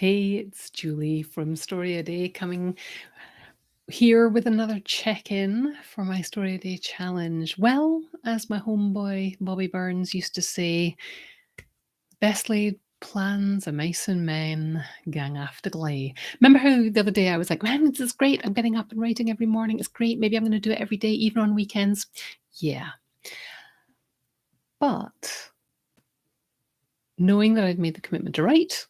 Hey, it's Julie from StoryAday coming here with another check-in for my StoryAday challenge. Well, as my homeboy Bobby Burns used to say, best laid plans a mice and men gang after gley. Remember how the other day I was like, man, this is great. I'm getting up and writing every morning. It's great. Maybe I'm going to do it every day, even on weekends. Yeah. But knowing that I'd made the commitment to write,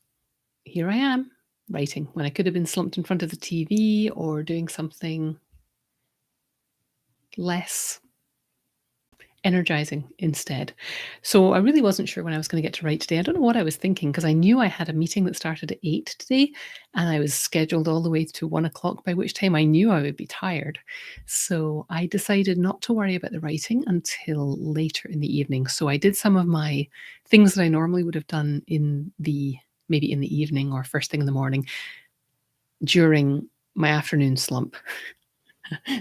here I am writing when I could have been slumped in front of the TV or doing something less energizing instead. So I really wasn't sure when I was going to get to write today. I don't know what I was thinking because I knew I had a meeting that started at 8 today and I was scheduled all the way to 1 o'clock, by which time I knew I would be tired. So I decided not to worry about the writing until later in the evening. So I did some of my things that I normally would have done maybe in the evening or first thing in the morning during my afternoon slump.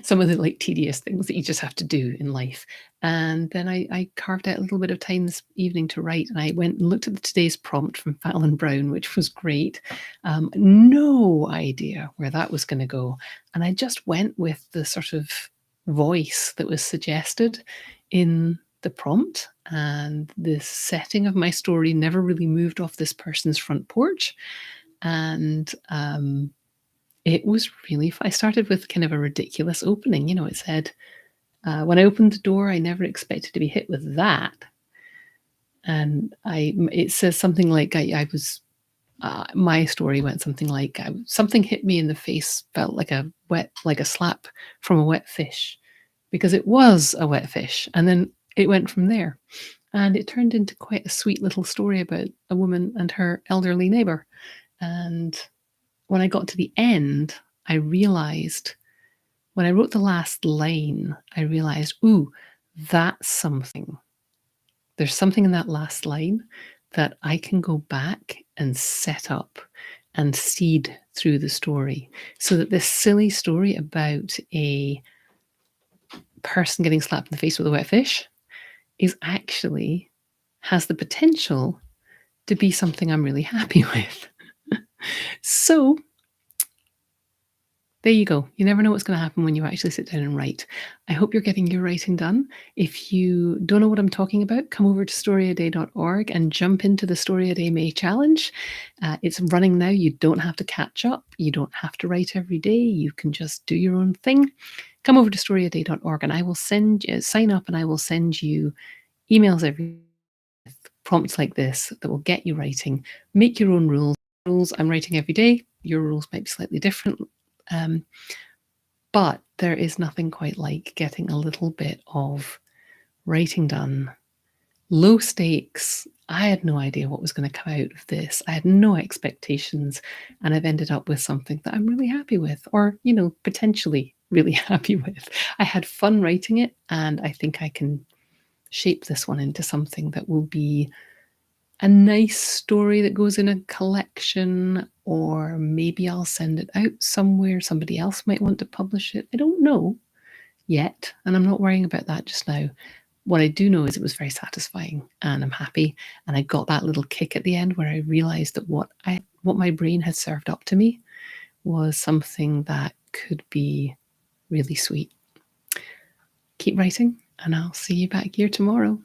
Some of the tedious things that you just have to do in life. And then I carved out a little bit of time this evening to write, and I went and looked at today's prompt from Fallon Brown, which was great. No idea where that was going to go. And I just went with the sort of voice that was suggested in the prompt, and the setting of my story never really moved off this person's front porch. And it was really fun. I started with kind of a ridiculous opening. It said, when I opened the door, I never expected to be hit with that. And it says something like, my story went something like, something hit me in the face, felt like a slap from a wet fish, because it was a wet fish. And then it went from there. And it turned into quite a sweet little story about a woman and her elderly neighbor. And when I got to the end, I realized, when I wrote the last line, I realized, ooh, that's something. There's something in that last line that I can go back and set up and seed through the story, so that this silly story about a person getting slapped in the face with a wet fish has the potential to be something I'm really happy with. So there you go. You never know what's going to happen when you actually sit down and write. I hope you're getting your writing done. If you don't know what I'm talking about, come over to storyaday.org and jump into the StoryAday May Challenge. It's running now. You don't have to catch up. You don't have to write every day. You can just do your own thing. Come over to storyaday.org and I will sign up, and I will send you emails every with prompts like this that will get you writing. Make your own rules. I'm writing every day. Your rules might be slightly different. But there is nothing quite like getting a little bit of writing done. Low stakes. I had no idea what was going to come out of this. I had no expectations, and I've ended up with something that I'm really happy with, or, potentially really happy with. I had fun writing it, and I think I can shape this one into something that will be a nice story that goes in a collection, or maybe I'll send it out somewhere. Somebody else might want to publish it. I don't know yet, and I'm not worrying about that just now. What I do know is it was very satisfying, and I'm happy, and I got that little kick at the end where I realized that what my brain had served up to me was something that could be really sweet. Keep writing, and I'll see you back here tomorrow.